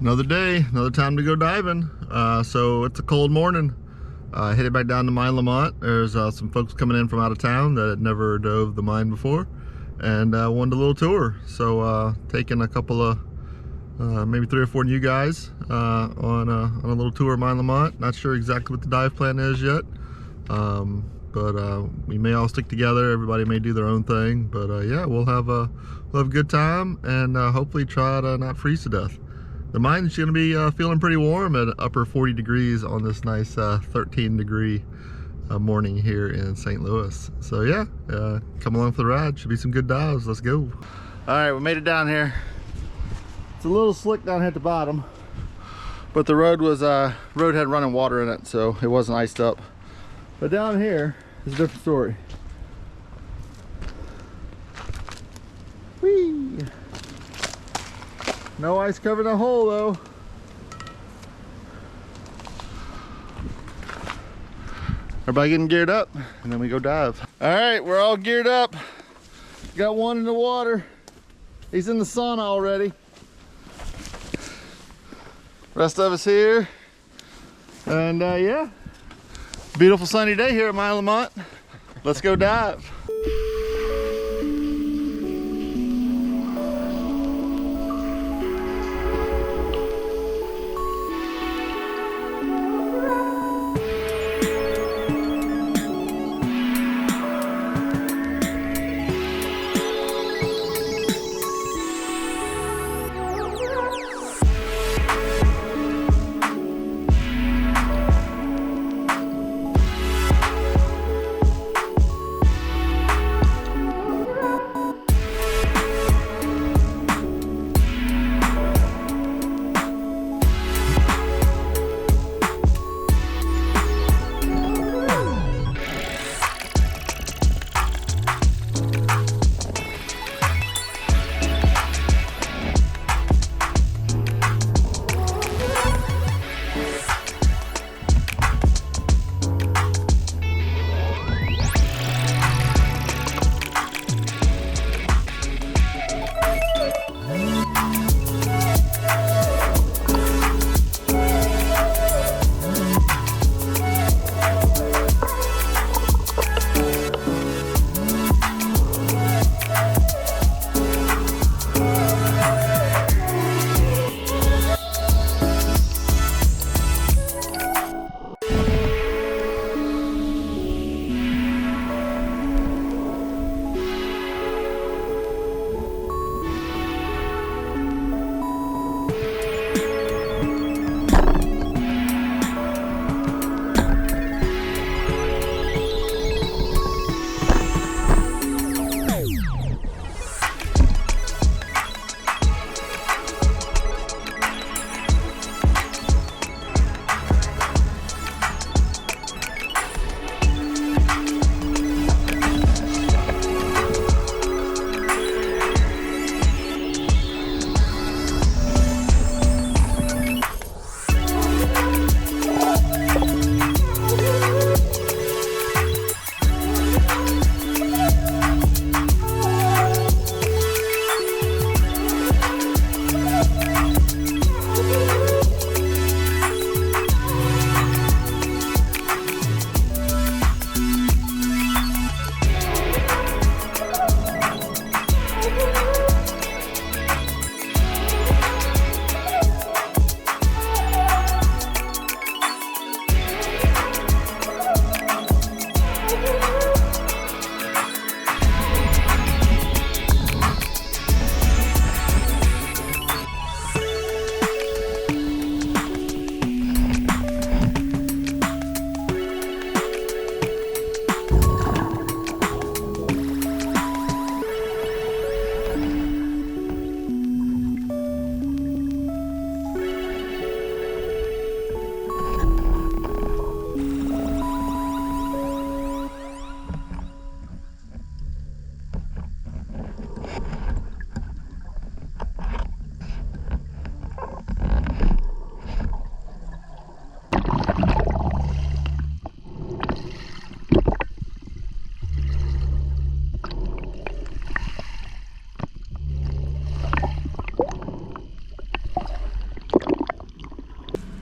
Another day, another time to go diving. So it's a cold morning. Headed back down to Mine Lamont. There's some folks coming in from out of town that had never dove the mine before, and wanted a little tour. So taking a couple of maybe 3 or 4 new guys on a little tour of Mine Lamont. Not sure exactly what the dive plan is yet, but we may all stick together. Everybody may do their own thing, but yeah, we'll have a good time, and hopefully try to not freeze to death. The mine's gonna be feeling pretty warm at upper 40 degrees on this nice 13-degree morning here in St. Louis. So yeah, come along for the ride. Should be some good dives. Let's go. All right, we made it down here. It's a little slick down here at the bottom, but the road had running water in it, so it wasn't iced up. But down here is a different story. Whee! No ice covering the hole though. Everybody getting geared up, and then we go dive. All right, we're all geared up. Got one in the water. He's in the sauna already. Rest of us here. And yeah, beautiful sunny day here at Mine Lamont. Let's go dive.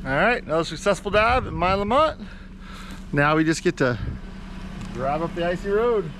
All right, another successful dive at Mine Lamont. Now we just get to drive up the icy road.